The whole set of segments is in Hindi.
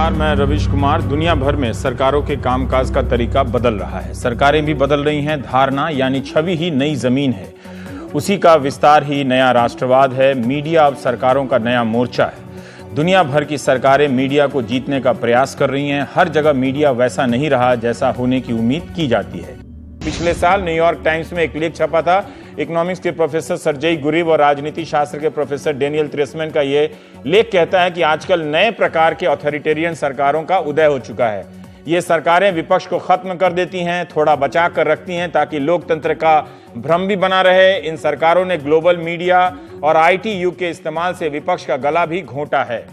नमस्कार, मैं रवीश कुमार। दुनिया भर में सरकारों के कामकाज का तरीका बदल रहा है। सरकारें भी बदल रही हैं। धारणा यानी छवि ही नई जमीन है, उसी का विस्तार ही नया राष्ट्रवाद है। मीडिया अब सरकारों का नया मोर्चा है। दुनिया भर की सरकारें मीडिया को जीतने का प्रयास कर रही हैं। हर जगह मीडिया वैसा नहीं रहा जैसा होने की उम्मीद की जाती है। पिछले साल न्यूयॉर्क टाइम्स में एक लेख छपा था। इकोनॉमिक्स के प्रोफेसर सर्जेई गुरिव और राजनीति शास्त्र के प्रोफेसर डेनियल त्रेसमैन का ये लेख कहता है कि आजकल नए प्रकार के ऑथोरिटेरियन सरकारों का उदय हो चुका है। ये सरकारें विपक्ष को खत्म कर देती हैं, थोड़ा बचा कर रखती हैं ताकि लोकतंत्र का भ्रम भी बना रहे। इन सरकारों ने ग्लोबल मीडिया और आईटी युग के इस्तेमाल से विपक्ष का गला भी घोंटा है।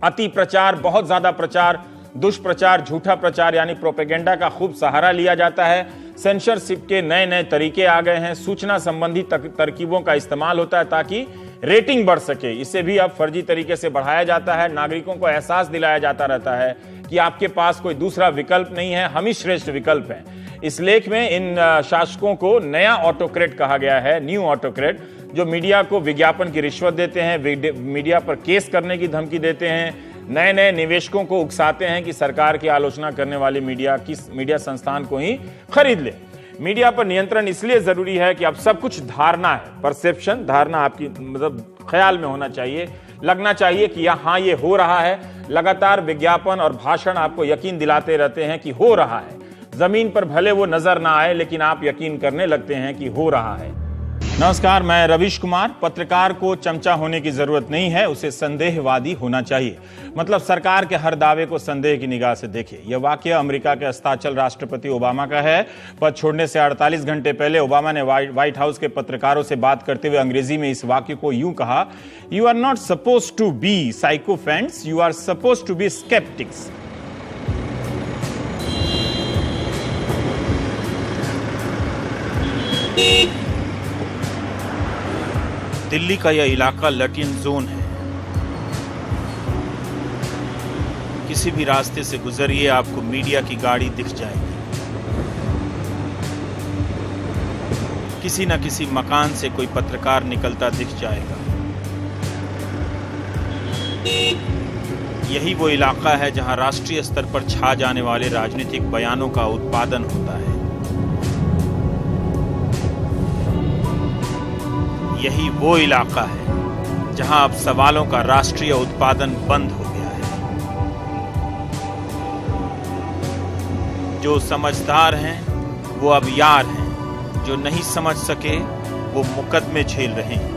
अति प्रचार, बहुत ज्यादा प्रचार, दुष्प्रचार, झूठा प्रचार यानी प्रोपेगेंडा का खूब सहारा लिया जाता है। सेंसरशिप के नए नए तरीके आ गए हैं। सूचना संबंधी तरकीबों का इस्तेमाल होता है ताकि रेटिंग बढ़ सके। इसे भी अब फर्जी तरीके से बढ़ाया जाता है। नागरिकों को एहसास दिलाया जाता रहता है कि आपके पास कोई दूसरा विकल्प नहीं है, हम ही श्रेष्ठ विकल्प हैं। इस लेख में इन शासकों को नया ऑटोक्रेट कहा गया है, न्यू ऑटोक्रेट, जो मीडिया को विज्ञापन की रिश्वत देते हैं, मीडिया पर केस करने की धमकी देते हैं, नए नए निवेशकों को उकसाते हैं कि सरकार की आलोचना करने वाले मीडिया संस्थान को ही खरीद ले। मीडिया पर नियंत्रण इसलिए जरूरी है कि अब सब कुछ धारणा है, परसेप्शन, धारणा आपकी मतलब ख्याल में होना चाहिए, लगना चाहिए कि हाँ ये हो रहा है। लगातार विज्ञापन और भाषण आपको यकीन दिलाते रहते हैं कि हो रहा है। जमीन पर भले वो नजर ना आए लेकिन आप यकीन करने लगते हैं कि हो रहा है। नमस्कार, मैं रवीश कुमार। पत्रकार को चमचा होने की जरूरत नहीं है, उसे संदेहवादी होना चाहिए। मतलब सरकार के हर दावे को संदेह की निगाह से देखे। यह वाक्य अमेरिका के अस्ताचल राष्ट्रपति ओबामा का है। पद छोड़ने से 48 घंटे पहले ओबामा ने व्हाइट हाउस के पत्रकारों से बात करते हुए अंग्रेजी में इस वाक्य को यूं कहा: you are not suppose to be sycophants, you are suppose to be sceptics. Delhi का यह इलाका लटियन जोन है। किसी भी रास्ते से गुजरिए आपको मीडिया की गाड़ी दिख जाएगी। किसी न किसी मकान से कोई पत्रकार निकलता दिख जाएगा। यही वो इलाका है जहां राष्ट्रीय स्तर पर छा जाने वाले राजनीतिक बयानों का उत्पादन होता है। यही वो इलाका है जहां अब सवालों का राष्ट्रीय उत्पादन बंद हो गया है। जो समझदार हैं वो अब यार हैं, जो नहीं समझ सके वो मुकदमे झेल रहे हैं।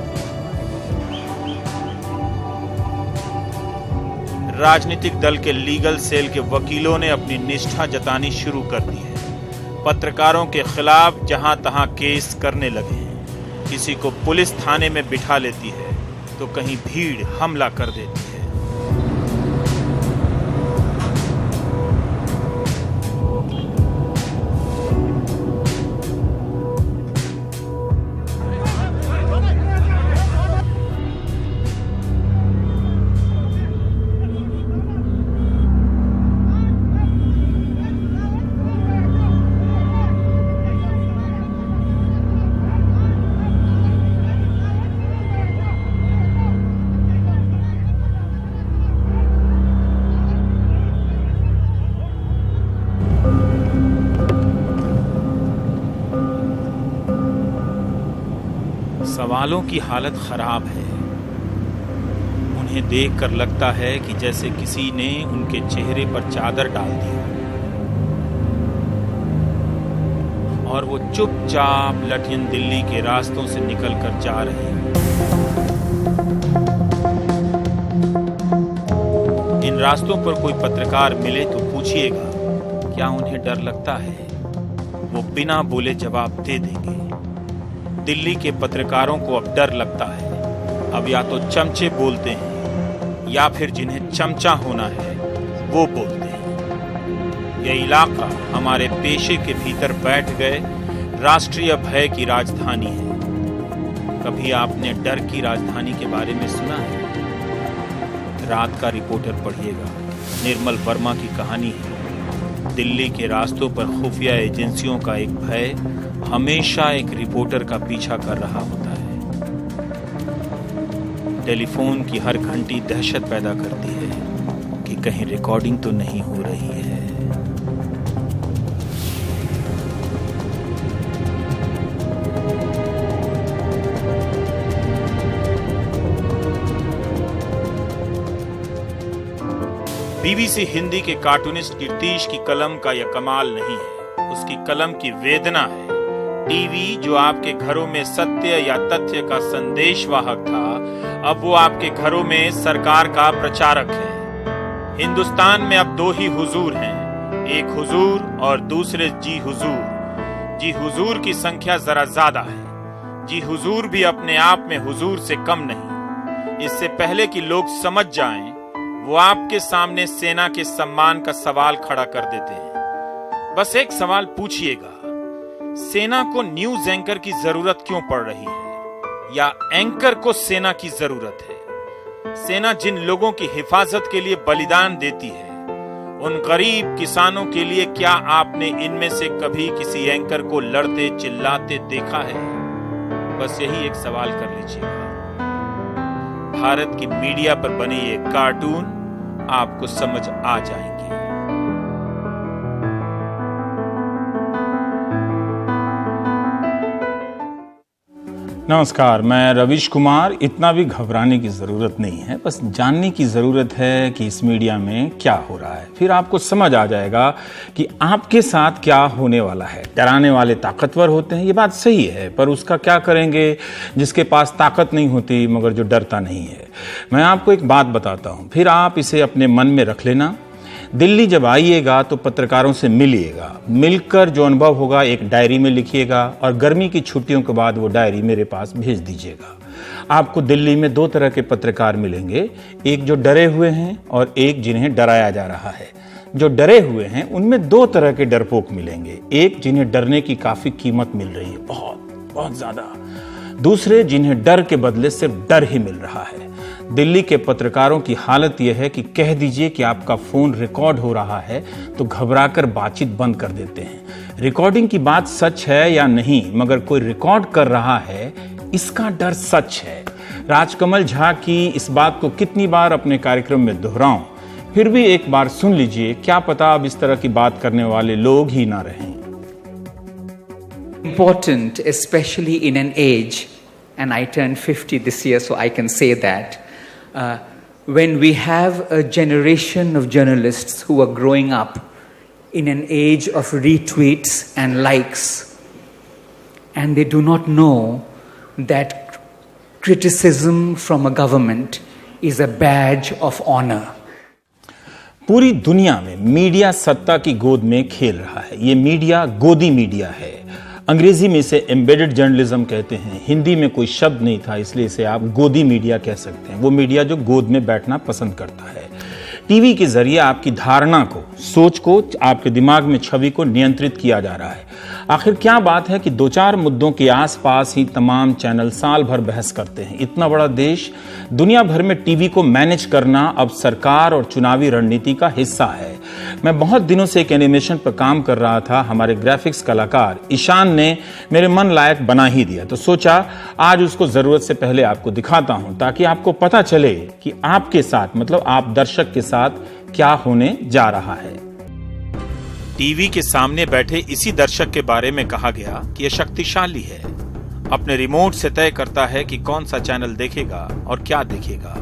राजनीतिक दल के लीगल सेल के वकीलों ने अपनी निष्ठा जतानी शुरू कर दी है। पत्रकारों के खिलाफ जहां तहां केस करने लगे हैं। किसी को पुलिस थाने में बिठा लेती है तो कहीं भीड़ हमला कर देती है। सवालों की हालत खराब है। उन्हें देखकर लगता है कि जैसे किसी ने उनके चेहरे पर चादर डाल दी और वो चुपचाप लटियन दिल्ली के रास्तों से निकलकर जा रहे हैं। इन रास्तों पर कोई पत्रकार मिले तो पूछिएगा, क्या उन्हें डर लगता है? वो बिना बोले जवाब दे देंगे। दिल्ली के पत्रकारों को अब डर लगता है। अब या तो चमचे बोलते हैं या फिर जिन्हें चमचा होना है वो बोलते हैं। यह इलाका हमारे पेशे के भीतर बैठ गए राष्ट्रीय भय की राजधानी है। कभी आपने डर की राजधानी के बारे में सुना है? रात का रिपोर्टर पढ़िएगा, निर्मल वर्मा की कहानी है। दिल्ली के रास्तों पर खुफिया एजेंसियों का एक भय हमेशा एक रिपोर्टर का पीछा कर रहा होता है। टेलीफोन की हर घंटी दहशत पैदा करती है कि कहीं रिकॉर्डिंग तो नहीं हो रही है। बीबीसी हिंदी के कार्टूनिस्ट कीर्तिश की कलम का यह कमाल नहीं है, उसकी कलम की वेदना है। टीवी जो आपके घरों में सत्य या तथ्य का संदेशवाहक था, अब वो आपके घरों में सरकार का प्रचारक है। हिंदुस्तान में अब दो ही हुजूर हैं, एक हुजूर और दूसरे जी हुजूर। जी हुजूर की संख्या जरा ज्यादा है। जी हुजूर भी अपने आप में हुजूर से कम नहीं। इससे पहले कि लोग समझ जाएं, वो आपके सामने सेना के सम्मान का सवाल खड़ा कर देते हैं। बस एक सवाल पूछिएगा, सेना को न्यूज एंकर की जरूरत क्यों पड़ रही है, या एंकर को सेना की जरूरत है? सेना जिन लोगों की हिफाजत के लिए बलिदान देती है, उन गरीब किसानों के लिए क्या आपने इनमें से कभी किसी एंकर को लड़ते चिल्लाते देखा है? बस यही एक सवाल कर लीजिएगा। भारत की मीडिया पर बने ये कार्टून आपको समझ आ जाएंगे। नमस्कार, मैं रविश कुमार। इतना भी घबराने की ज़रूरत नहीं है, बस जानने की ज़रूरत है कि इस मीडिया में क्या हो रहा है। फिर आपको समझ आ जाएगा कि आपके साथ क्या होने वाला है। डराने वाले ताकतवर होते हैं, ये बात सही है, पर उसका क्या करेंगे जिसके पास ताकत नहीं होती मगर जो डरता नहीं है। मैं आपको एक बात बताता हूँ, फिर आप इसे अपने मन में रख लेना। दिल्ली जब आइएगा तो पत्रकारों से मिलिएगा, मिलकर जो अनुभव होगा एक डायरी में लिखिएगा और गर्मी की छुट्टियों के बाद वो डायरी मेरे पास भेज दीजिएगा। आपको दिल्ली में दो तरह के पत्रकार मिलेंगे, एक जो डरे हुए हैं और एक जिन्हें डराया जा रहा है। जो डरे हुए हैं उनमें दो तरह के डरपोक मिलेंगे, एक जिन्हें डरने की काफी कीमत मिल रही है, बहुत बहुत ज्यादा, दूसरे जिन्हें डर के बदले सिर्फ डर ही मिल रहा है। दिल्ली के पत्रकारों की हालत यह है कि कह दीजिए कि आपका फोन रिकॉर्ड हो रहा है तो घबराकर बातचीत बंद कर देते हैं। रिकॉर्डिंग की बात सच है या नहीं, मगर कोई रिकॉर्ड कर रहा है इसका डर सच है। राजकमल झा की इस बात को कितनी बार अपने कार्यक्रम में दोहराऊं, फिर भी एक बार सुन लीजिए, क्या पता अब इस तरह की बात करने वाले लोग ही ना रहें। Important, especially in an age, and I turned 50 this year, so I can say that, when we have a generation of journalists who are growing up in an age of retweets and likes, and they do not know that criticism from a government is a badge of honor. पूरी दुनिया में मीडिया सत्ता की गोद में खेल रहा है। ये मीडिया गोदी मीडिया है। अंग्रेजी में इसे एम्बेडेड जर्नलिज्म कहते हैं। हिंदी में कोई शब्द नहीं था, इसलिए इसे आप गोदी मीडिया कह सकते हैं। वो मीडिया जो गोद में बैठना पसंद करता है। टीवी के जरिए आपकी धारणा को, सोच को, आपके दिमाग में छवि को नियंत्रित किया जा रहा है। आखिर क्या बात है कि दो चार मुद्दों के आसपास ही तमाम चैनल साल भर बहस करते हैं। इतना बड़ा देश, दुनिया भर में टीवी को मैनेज करना अब सरकार और चुनावी रणनीति का हिस्सा है। मैं बहुत दिनों से एक एनिमेशन पर काम कर रहा था। हमारे ग्राफिक्स कलाकार ईशान ने मेरे मन लायक बना ही दिया, तो सोचा आज उसको जरूरत से पहले आपको दिखाता हूं, ताकि आपको पता चले कि आपके साथ, मतलब आप दर्शक के साथ क्या होने जा रहा है। टीवी के सामने बैठे इसी दर्शक के बारे में कहा गया कि यह शक्तिशाली है, अपने रिमोट से तय करता है कि कौन सा चैनल देखेगा और क्या देखेगा।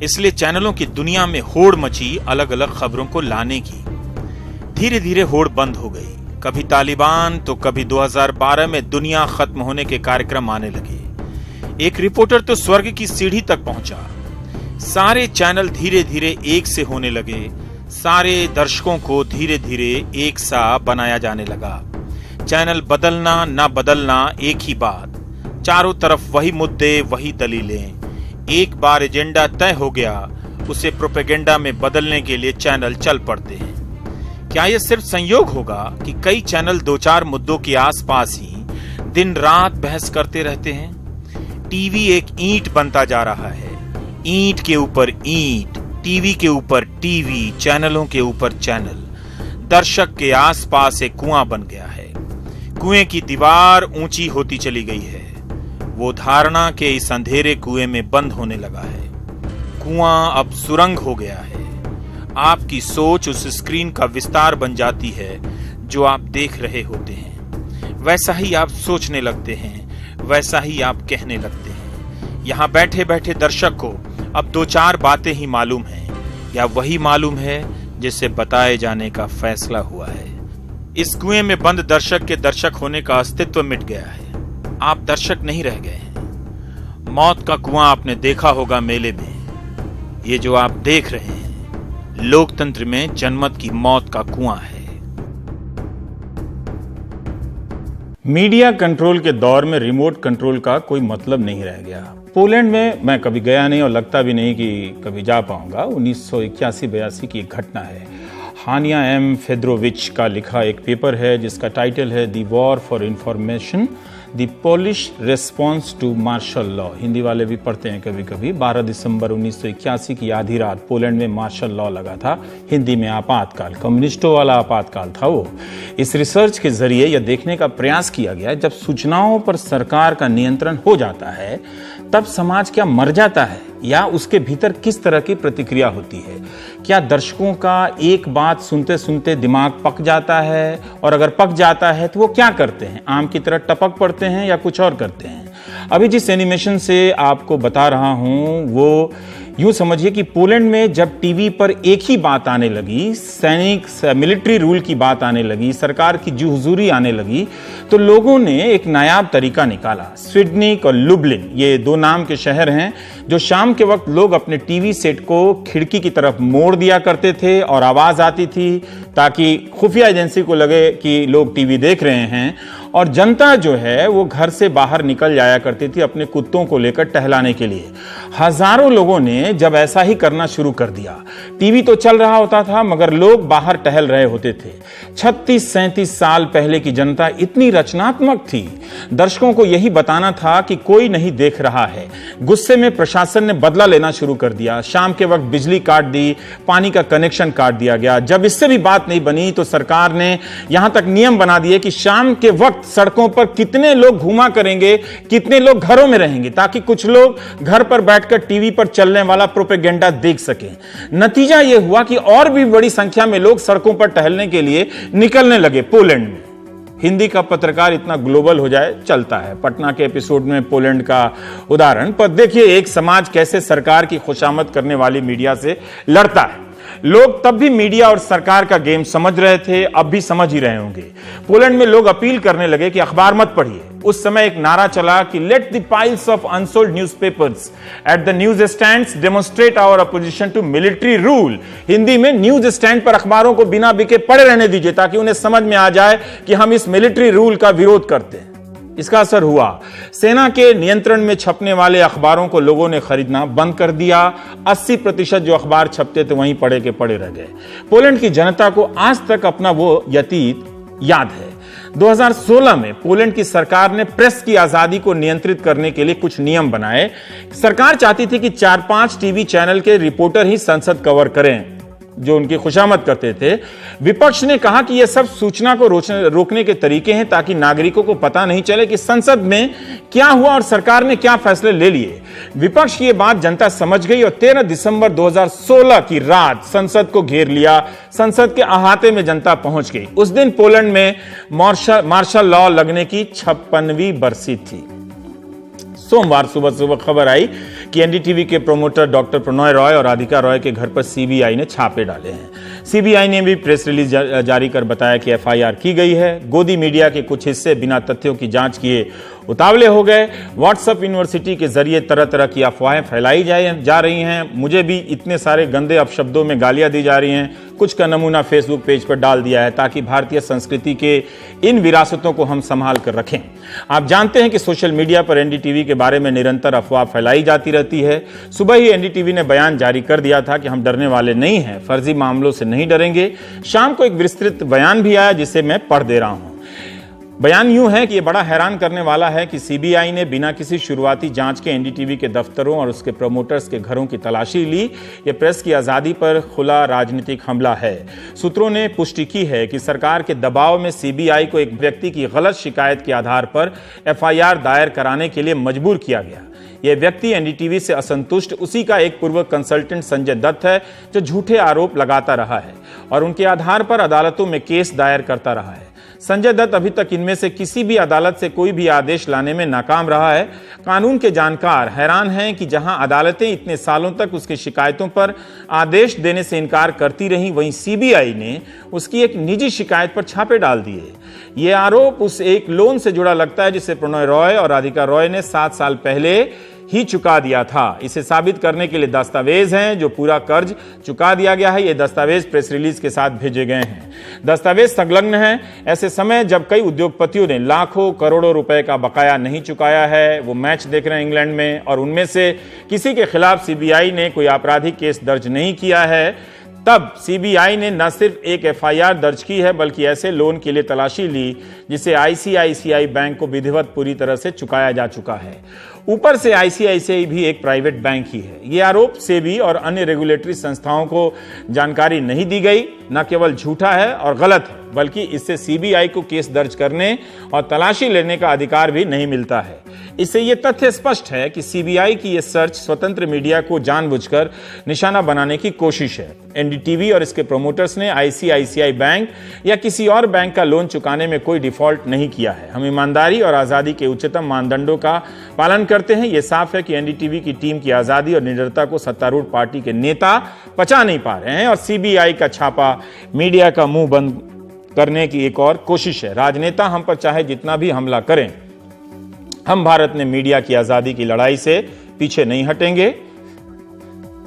इसलिए चैनलों की दुनिया में होड़ मची अलग अलग खबरों को लाने की। धीरे धीरे होड़ बंद हो गई। कभी तालिबान तो कभी 2012 में दुनिया खत्म होने के कार्यक्रम आने लगे। एक रिपोर्टर तो स्वर्ग की सीढ़ी तक पहुंचा। सारे चैनल धीरे धीरे एक से होने लगे। सारे दर्शकों को धीरे धीरे एक सा बनाया जाने लगा। चैनल बदलना ना बदलना एक ही बात, चारों तरफ वही मुद्दे, वही दलीलें। एक बार एजेंडा तय हो गया, उसे प्रोपेगेंडा में बदलने के लिए चैनल चल पड़ते हैं। क्या यह सिर्फ संयोग होगा कि कई चैनल दो चार मुद्दों के आसपास ही दिन रात बहस करते रहते हैं? टीवी एक ईंट बनता जा रहा है, ईंट के ऊपर ईंट, टीवी के ऊपर टीवी, चैनलों के ऊपर चैनल। दर्शक के आसपास एक कुआं बन गया है। कुएं की दीवार ऊंची होती चली गई है। वो धारणा के इस अंधेरे कुएं में बंद होने लगा है। कुआं अब सुरंग हो गया है। आपकी सोच उस स्क्रीन का विस्तार बन जाती है जो आप देख रहे होते हैं। वैसा ही आप सोचने लगते हैं, वैसा ही आप कहने लगते हैं। यहाँ बैठे बैठे दर्शक को अब 2-4 बातें ही मालूम हैं, या वही मालूम है जिसे बताए जाने का फैसला हुआ है। इस कुएं में बंद दर्शक के दर्शक होने का अस्तित्व मिट गया है। आप दर्शक नहीं रह गए हैं। मौत का कुआं आपने देखा होगा मेले में। ये जो आप देख रहे हैं, लोकतंत्र में जनमत की मौत का कुआं है। मीडिया कंट्रोल के दौर में रिमोट कंट्रोल का कोई मतलब नहीं रह गया। पोलैंड में मैं कभी गया नहीं और लगता भी नहीं कि कभी जा पाऊंगा। 1981-82 की एक घटना है। हानिया एम फेदरोविच का लिखा एक पेपर है जिसका टाइटल है the war for information, the Polish response to martial law. Hindi वाले भी पढ़ते हैं कभी कभी। 12 दिसंबर 1981 की आधी रात पोलैंड में मार्शल लॉ लगा था। हिंदी में आपातकाल, कम्युनिस्टों वाला आपातकाल था वो। इस रिसर्च के जरिए यह देखने का प्रयास किया गया, जब सूचनाओं पर सरकार का नियंत्रण हो जाता है तब समाज क्या मर जाता है, या उसके भीतर किस तरह की प्रतिक्रिया होती है। क्या दर्शकों का एक बात सुनते सुनते दिमाग पक जाता है, और अगर पक जाता है तो वो क्या करते हैं? आम की तरह टपक पड़ते हैं या कुछ और करते हैं? अभी जिस एनिमेशन से आपको बता रहा हूं वो यूं समझिए कि पोलैंड में जब टीवी पर एक ही बात आने लगी, सैनिक मिलिट्री रूल की बात आने लगी, सरकार की जी हुजूरी आने लगी, तो लोगों ने एक नायाब तरीका निकाला। स्वीडनिक और लुब्लिन, ये 2 नाम के शहर हैं जो शाम के वक्त लोग अपने टीवी सेट को खिड़की की तरफ मोड़ दिया करते थे और आवाज आती थी ताकि खुफिया एजेंसी को लगे कि लोग टीवी देख रहे हैं, और जनता जो है वो घर से बाहर निकल जाया करती थी अपने कुत्तों को लेकर टहलाने के लिए। हजारों लोगों ने जब ऐसा ही करना शुरू कर दिया, टीवी तो चल रहा होता था मगर लोग बाहर टहल रहे होते थे। 36-37 साल पहले की जनता इतनी रचनात्मक थी, दर्शकों को यही बताना था कि कोई नहीं देख रहा है। गुस्से में प्रशासन ने बदला लेना शुरू कर दिया। शाम के वक्त बिजली काट दी, पानी का कनेक्शन काट दिया गया। जब इससे भी बात नहीं बनी तो सरकार ने यहां तक नियम बना दिए कि शाम के वक्त सड़कों पर कितने लोग घूमा करेंगे, कितने लोग घरों में रहेंगे, ताकि कुछ लोग घर पर बैठकर टीवी पर चलने वाला प्रोपेगेंडा देख सकें। नतीजा यह हुआ कि और भी बड़ी संख्या में लोग सड़कों पर टहलने के लिए निकलने लगे पोलैंड में। हिंदी का पत्रकार इतना ग्लोबल हो जाए चलता है। पटना के एपिसोड में पोलैंड का उदाहरण, पर देखिए एक समाज कैसे सरकार की खुशामद करने वाली मीडिया से लड़ता है। लोग तब भी मीडिया और सरकार का गेम समझ रहे थे, अब भी समझ ही रहे होंगे। पोलैंड में लोग अपील करने लगे कि अखबार मत पढ़िए। उस समय एक नारा चला कि let the piles of unsold newspapers at the news stands demonstrate our opposition to military rule. Hindi में न्यूज स्टैंड पर अखबारों को बिना बिके पड़े रहने दीजिए ताकि उन्हें समझ में आ जाए कि हम इस मिलिट्री रूल का विरोध करते हैं। इसका असर हुआ। सेना के नियंत्रण में छपने वाले अखबारों को लोगों ने खरीदना बंद कर दिया। 80% जो अखबार छपते थे वहीं पड़े के पड़े रह गए। पोलैंड की जनता को आज तक अपना वो अतीत याद है। 2016 में पोलैंड की सरकार ने प्रेस की आजादी को नियंत्रित करने के लिए कुछ नियम बनाए। सरकार चाहती थी कि 4-5 टीवी चैनल के रिपोर्टर ही संसद कवर करें जो उनकी खुशामद करते थे। विपक्ष ने कहा कि यह सब सूचना को रोकने के तरीके हैं ताकि नागरिकों को पता नहीं चले कि संसद में क्या हुआ और सरकार ने क्या फैसले ले लिए। विपक्ष की यह बात जनता समझ गई और 13 दिसंबर 2016 की रात संसद को घेर लिया। संसद के अहाते में जनता पहुंच गई। उस दिन पोलैंड में मार्शल लॉ लगने की 56वीं बरसी थी। सोमवार सुबह सुबह खबर आई कि एनडीटीवी के प्रोमोटर डॉक्टर प्रणय रॉय और राधिका रॉय के घर पर सीबीआई ने छापे डाले हैं। सीबीआई ने भी प्रेस रिलीज जारी कर बताया कि एफआईआर की गई है। गोदी मीडिया के कुछ हिस्से बिना तथ्यों की जांच किए उतावले हो गए। व्हाट्सएप यूनिवर्सिटी के जरिए तरह तरह की अफवाहें फैलाई जा रही हैं। मुझे भी इतने सारे गंदे अपशब्दों में गालियां दी जा रही हैं। कुछ का नमूना फेसबुक पेज पर डाल दिया है ताकि भारतीय संस्कृति के इन विरासतों को हम संभाल कर रखें। आप जानते हैं कि सोशल मीडिया पर एनडीटीवी के बारे में निरंतर अफवाह फैलाई जाती रहती है। सुबह ही एनडीटीवी ने बयान जारी कर दिया था कि हम डरने वाले नहीं हैं, फर्जी मामलों से नहीं डरेंगे। शाम को एक विस्तृत बयान भी आया जिसे मैं पढ़ दे रहा हूं। बयान यूं है कि यह बड़ा हैरान करने वाला है कि सीबीआई ने बिना किसी शुरुआती जांच के एनडीटीवी के दफ्तरों और उसके प्रमोटर्स के घरों की तलाशी ली। यह प्रेस की आजादी पर खुला राजनीतिक हमला है। सूत्रों ने पुष्टि की है कि सरकार के दबाव में सीबीआई को एक व्यक्ति की गलत शिकायत के आधार पर एफआईआर दायर कराने के लिए मजबूर किया गया। यह व्यक्ति एनडीटीवी से असंतुष्ट उसी का एक पूर्व कंसल्टेंट संजय दत्त है, जो झूठे आरोप लगाता रहा है और उनके आधार पर अदालतों में केस दायर करता रहा है। संजय दत्त अभी तक इनमें से किसी भी अदालत से कोई भी आदेश लाने में नाकाम रहा है। कानून के जानकार हैरान हैं कि जहां अदालतें इतने सालों तक उसकी शिकायतों पर आदेश देने से इनकार करती रहीं, वहीं सीबीआई ने उसकी एक निजी शिकायत पर छापे डाल दिए। ये आरोप उस एक लोन से जुड़ा लगता है जिसे प्रणय रॉय और राधिका रॉय ने 7 साल पहले ही चुका दिया था। इसे साबित करने के लिए दस्तावेज हैं जो पूरा कर्ज चुका दिया गया है। ये दस्तावेज प्रेस रिलीज के साथ भेजे गए हैं। दस्तावेज संलग्न हैं ऐसे समय जब कई उद्योगपतियों ने लाखों करोड़ों रुपए का बकाया नहीं चुकाया है। वो मैच देख रहे हैं इंग्लैंड में और उनमें से किसी के खिलाफ सीबीआई ने कोई आपराधिक केस दर्ज नहीं किया है। तब सीबीआई ने न सिर्फ एक एफआईआर दर्ज की है बल्कि ऐसे लोन के लिए तलाशी ली जिसे आईसीआईसीआई बैंक को विधिवत पूरी तरह से चुकाया जा चुका है। ऊपर से आईसीआईसीआई भी एक प्राइवेट बैंक ही है। ये आरोप सेबी और अन्य रेगुलेटरी संस्थाओं को जानकारी नहीं दी गई न केवल झूठा है और गलत है, बल्कि इससे सीबीआई को केस दर्ज करने और तलाशी लेने का अधिकार भी नहीं मिलता है। इससे यह तथ्य स्पष्ट है कि सीबीआई की यह सर्च स्वतंत्र मीडिया को जानबूझकर निशाना बनाने की कोशिश है। एनडीटीवी और इसके प्रोमोटर्स ने आईसीआईसीआई बैंक या किसी और बैंक का लोन चुकाने में कोई डिफॉल्ट नहीं किया है। हम ईमानदारी और आजादी के उच्चतम मानदंडों का पालन करते हैं। यह साफ है कि एनडीटीवी की टीम की आजादी और निडरता को सत्तारूढ़ पार्टी के नेता पचा नहीं पा रहे हैं और सीबीआई का छापा मीडिया का मुंह बंद करने की एक और कोशिश है। राजनेता हम पर चाहे जितना भी हमला करें, हम भारत में मीडिया की आजादी की लड़ाई से पीछे नहीं हटेंगे।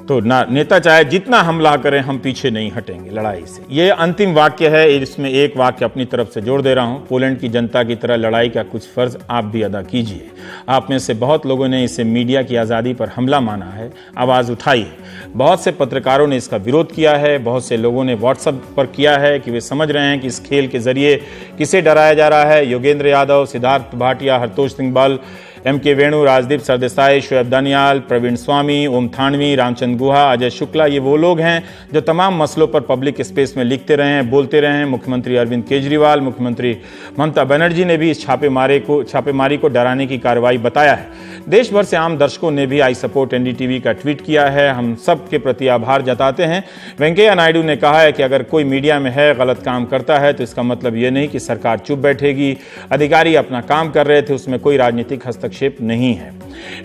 तो नेता चाहे जितना हमला करें, हम पीछे नहीं हटेंगे लड़ाई से। ये अंतिम वाक्य है, इसमें एक वाक्य अपनी तरफ से जोड़ दे रहा हूं। पोलैंड की जनता की तरह लड़ाई का कुछ फर्ज आप भी अदा कीजिए। आप में से बहुत लोगों ने इसे मीडिया की आज़ादी पर हमला माना है, आवाज़ उठाई है। बहुत से पत्रकारों ने इसका विरोध किया है। बहुत से लोगों ने व्हाट्सएप पर किया है कि वे समझ रहे हैं कि इस खेल के जरिए किसे डराया जा रहा है। योगेंद्र यादव, सिद्धार्थ भाटिया, हरतोष सिंह बल, एम.के. वेणु, राजदीप सरदेसाई, शोएब दानियाल, प्रवीण स्वामी, ओम थानवी, रामचंद्र गुहा, अजय शुक्ला, ये वो लोग हैं जो तमाम मसलों पर पब्लिक स्पेस में लिखते रहे हैं, बोलते रहे हैं। मुख्यमंत्री अरविंद केजरीवाल, मुख्यमंत्री ममता बनर्जी ने भी इस छापेमारी को डराने की कार्रवाई बताया है। देश भर से आम दर्शकों ने भी आई सपोर्ट एनडीटीवी का ट्वीट किया है। हम सब के प्रति आभार जताते हैं। वेंकैया नायडू ने कहा है कि अगर कोई मीडिया में है, गलत काम करता है, तो इसका मतलब ये नहीं कि सरकार चुप बैठेगी। अधिकारी अपना काम कर रहे थे, उसमें कोई राजनीतिक हस्तक्षेप नहीं है।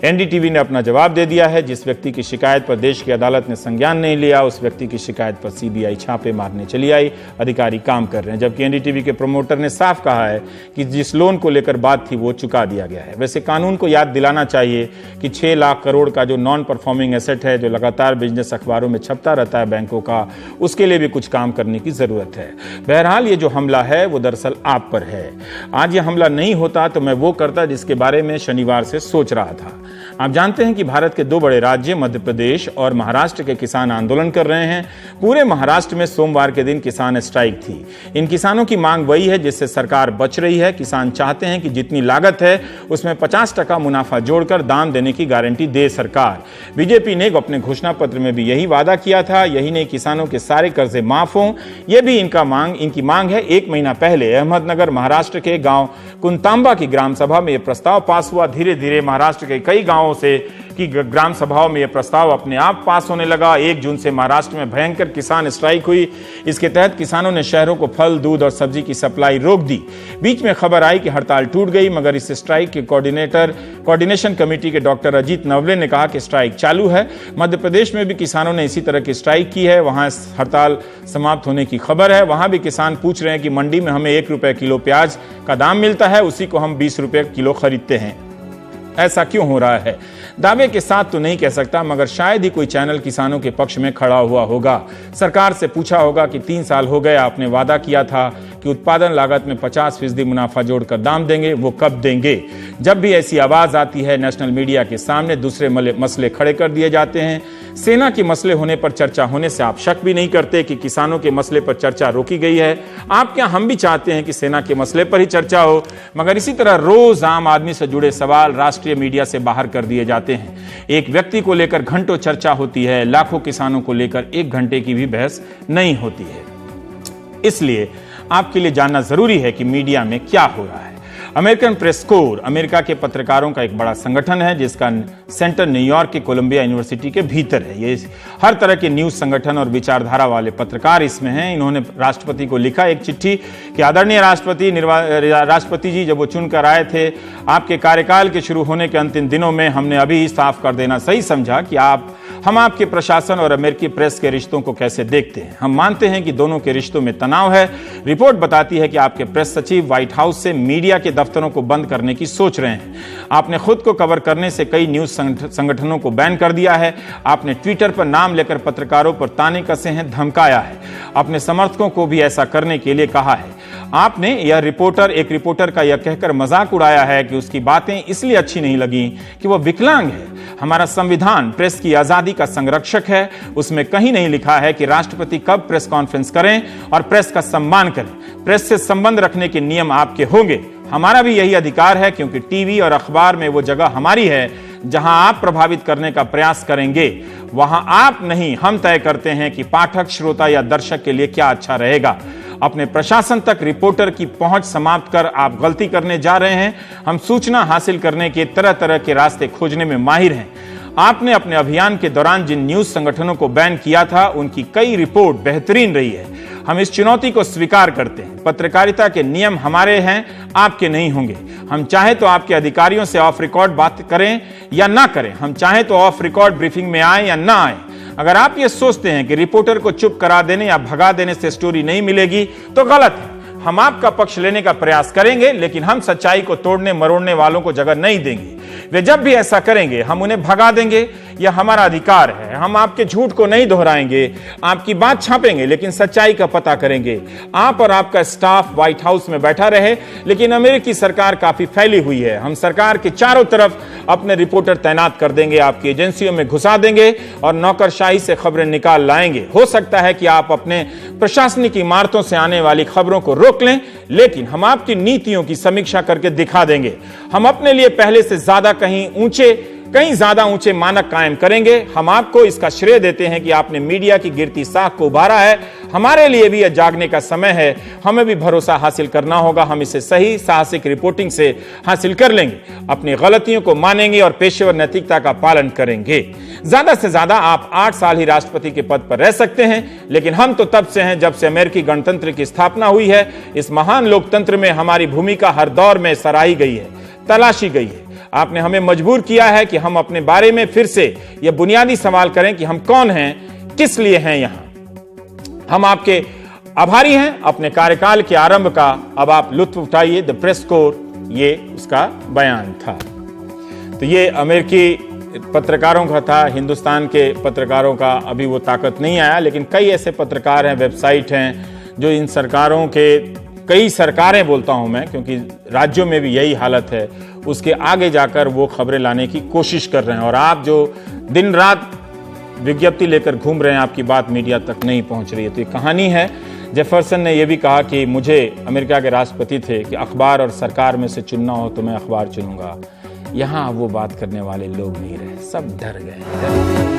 एनडीटीवी ने अपना जवाब दे दिया है। जिस व्यक्ति की शिकायत पर देश की अदालत ने संज्ञान नहीं लिया, उस व्यक्ति की शिकायत पर सीबीआई छापे मारने चली आई। अधिकारी काम कर रहे हैं। जबकि एनडीटीवी के प्रमोटर ने साफ कहा है कि जिस लोन को लेकर बात थी वो चुका दिया गया है। वैसे कानून को याद दिलाना चाहिए कि 6 लाख करोड़ का जो नॉन परफॉर्मिंग एसेट है, जो लगातार बिजनेस अखबारों में छपता रहता है बैंकों का, उसके लिए भी कुछ काम करने की जरूरत है। बहरहाल ये जो हमला है वो दरअसल आप पर है। आज ये हमला नहीं होता तो मैं वो करता जिसके बारे में शनिवार से सोच रहा था। आप जानते हैं कि भारत के 2 बड़े राज्य मध्य प्रदेश और महाराष्ट्र के किसान आंदोलन कर रहे हैं। पूरे महाराष्ट्र में सोमवार के दिन किसान स्ट्राइक थी। इन किसानों की मांग वही है जिससे सरकार बच रही है। किसान चाहते हैं कि जितनी लागत है उसमें 50% मुनाफा जोड़कर दाम देने की गारंटी दे सरकार। बीजेपी ने अपने घोषणा पत्र में भी यही वादा किया था। यही नहीं, किसानों के सारे कर्जे माफ हों, यह भी इनकी मांग है। 1 महीना पहले अहमदनगर महाराष्ट्र के गांव कुंतांबा की ग्राम सभा में यह प्रस्ताव पास हुआ। धीरे धीरे महाराष्ट्र के कई गांवों से की ग्राम सभाओं में यह प्रस्ताव अपने आप पास होने लगा। 1 जून से महाराष्ट्र में भयंकर किसान स्ट्राइक हुई। इसके तहत किसानों ने शहरों को फल, दूध और सब्जी की सप्लाई रोक दी। बीच में खबर आई कि हड़ताल टूट गई, मगर इस स्ट्राइक के कोऑर्डिनेशन कमेटी के डॉक्टर अजीत नवले ने कहा कि स्ट्राइक चालू है। मध्य प्रदेश में भी किसानों ने इसी तरह की स्ट्राइक की है। वहां हड़ताल समाप्त होने की खबर है। वहां भी किसान पूछ रहे हैं कि मंडी में हमें 1 रुपए किलो प्याज का दाम मिलता है, उसी को हम 20 रुपए किलो खरीदते हैं। ऐसा क्यों हो रहा है? दावे के साथ तो नहीं कह सकता, मगर शायद ही कोई चैनल किसानों के पक्ष में खड़ा हुआ होगा। सरकार से पूछा होगा कि 3 साल हो गए, आपने वादा किया था कि उत्पादन लागत में 50% मुनाफा जोड़कर दाम देंगे, वो कब देंगे? जब भी ऐसी आवाज आती है, नेशनल मीडिया के सामने दूसरे मसले खड़े कर दिए जाते हैं। सेना के मसले होने पर चर्चा होने से आप शक भी नहीं करते कि किसानों के मसले पर चर्चा रोकी गई है। आप क्या, हम भी चाहते हैं कि सेना के मसले पर ही चर्चा हो, मगर इसी तरह रोज आम आदमी से जुड़े सवाल राष्ट्रीय मीडिया से बाहर कर दिए जाते हैं। एक व्यक्ति को लेकर घंटों चर्चा होती है, लाखों किसानों को लेकर 1 घंटे की भी बहस नहीं होती है। इसलिए आपके लिए जानना जरूरी है कि मीडिया में क्या हो रहा है। अमेरिकन प्रेस कोर अमेरिका के पत्रकारों का एक बड़ा संगठन है जिसका सेंटर न्यूयॉर्क के कोलंबिया यूनिवर्सिटी के भीतर है। ये हर तरह के न्यूज संगठन और विचारधारा वाले पत्रकार इसमें हैं। इन्होंने राष्ट्रपति को लिखा एक चिट्ठी कि आदरणीय राष्ट्रपति जी, जब वो चुनकर आए थे, आपके कार्यकाल के शुरू होने के अंतिम दिनों में हमने अभी साफ कर देना सही समझा कि हम आपके प्रशासन और अमेरिकी प्रेस के रिश्तों को कैसे देखते हैं। हम मानते हैं कि दोनों के रिश्तों में तनाव है। रिपोर्ट बताती है कि आपके प्रेस सचिव व्हाइट हाउस से मीडिया के दफ्तरों को बंद करने की सोच रहे हैं। आपने खुद को कवर करने से कई न्यूज संगठनों को बैन कर दिया है। आपने ट्विटर पर नाम लेकर पत्रकारों पर ताने कसे हैं, धमकाया है। अपने समर्थकों को भी ऐसा करने के लिए कहा है। आपने एक रिपोर्टर का यह कहकर मजाक उड़ाया है कि उसकी बातें इसलिए अच्छी नहीं लगी कि वह विकलांग है। हमारा संविधान प्रेस की आजादी का संरक्षक है। उसमें कहीं नहीं लिखा है कि राष्ट्रपति कब प्रेस कॉन्फ्रेंस करें और प्रेस का सम्मान करें। प्रेस से संबंध रखने के नियम आपके होंगे। हमारा भी यही अधिकार है, क्योंकि टीवी और अखबार में वो जगह हमारी है जहां आप प्रभावित करने का प्रयास करेंगे। वहां आप नहीं, हम तय करते हैं कि पाठक, श्रोता या दर्शक के लिए क्या अच्छा रहेगा। अपने प्रशासन तक रिपोर्टर की पहुंच समाप्त कर आप गलती करने जा रहे हैं। हम सूचना हासिल करने के तरह तरह के रास्ते खोजने में माहिर हैं। आपने अपने अभियान के दौरान जिन न्यूज संगठनों को बैन किया था, उनकी कई रिपोर्ट बेहतरीन रही है। हम इस चुनौती को स्वीकार करते हैं। पत्रकारिता के नियम हमारे हैं, आपके नहीं होंगे। हम चाहे तो आपके अधिकारियों से ऑफ रिकॉर्ड बात करें या ना करें। हम चाहे तो ऑफ रिकॉर्ड ब्रीफिंग में आए या ना आए। अगर आप ये सोचते हैं कि रिपोर्टर को चुप करा देने या भगा देने से स्टोरी नहीं मिलेगी तो गलत है। हम आपका पक्ष लेने का प्रयास करेंगे, लेकिन हम सच्चाई को तोड़ने मरोड़ने वालों को जगह नहीं देंगे। वे जब भी ऐसा करेंगे हम उन्हें भगा देंगे, यह हमारा अधिकार है। हम आपके झूठ को नहीं दोहराएंगे, आपकी बात छापेंगे, लेकिन सच्चाई का पता करेंगे। आप और आपका स्टाफ व्हाइट हाउस में बैठा रहे, लेकिन अमेरिकी सरकार काफी फैली हुई है। हम सरकार के चारों तरफ अपने रिपोर्टर तैनात कर देंगे, आपकी एजेंसियों में घुसा देंगे और नौकरशाही से खबरें निकाल लाएंगे। हो सकता है कि आप अपने प्रशासनिक इमारतों से आने वाली खबरों को रोक लें, लेकिन हम आपकी नीतियों की समीक्षा करके दिखा देंगे। हम अपने लिए पहले से ज्यादा कहीं ज्यादा ऊंचे मानक कायम करेंगे। हम आपको इसका श्रेय देते हैं कि आपने मीडिया की गिरती साख को उभारा है। हमारे लिए भी यह जागने का समय है। हमें भी भरोसा हासिल करना होगा। हम इसे सही साहसिक रिपोर्टिंग से हासिल कर लेंगे, अपनी गलतियों को मानेंगे और पेशेवर नैतिकता का पालन करेंगे। ज्यादा से ज्यादा आप 8 साल ही राष्ट्रपति के पद पर रह सकते हैं, लेकिन हम तो तब से हैं जब से अमेरिकी गणतंत्र की स्थापना हुई है। इस महान लोकतंत्र में हमारी भूमिका हर दौर में सराही गई है, तलाशी गई है। आपने हमें मजबूर किया है कि हम अपने बारे में फिर से यह बुनियादी सवाल करें कि हम कौन हैं, किस लिए हैं यहां। हम आपके आभारी हैं अपने कार्यकाल के आरंभ का। अब आप लुत्फ उठाइए। द प्रेस कोर, ये उसका बयान था। तो ये अमेरिकी पत्रकारों का था। हिंदुस्तान के पत्रकारों का अभी वो ताकत नहीं आया, लेकिन कई ऐसे पत्रकार हैं, वेबसाइट हैं, जो इन सरकारों के, कई सरकारें बोलता हूं मैं, क्योंकि राज्यों में भी यही हालत है, उसके आगे जाकर वो खबरें लाने की कोशिश कर रहे हैं। और आप जो दिन रात विज्ञप्ति लेकर घूम रहे हैं, आपकी बात मीडिया तक नहीं पहुंच रही है। तो ये कहानी है। जेफरसन ने यह भी कहा कि मुझे, अमेरिका के राष्ट्रपति थे, कि अखबार और सरकार में से चुनना हो तो मैं अखबार चुनूंगा। यहां वो बात करने वाले लोग नहीं रहे, सब डर गए।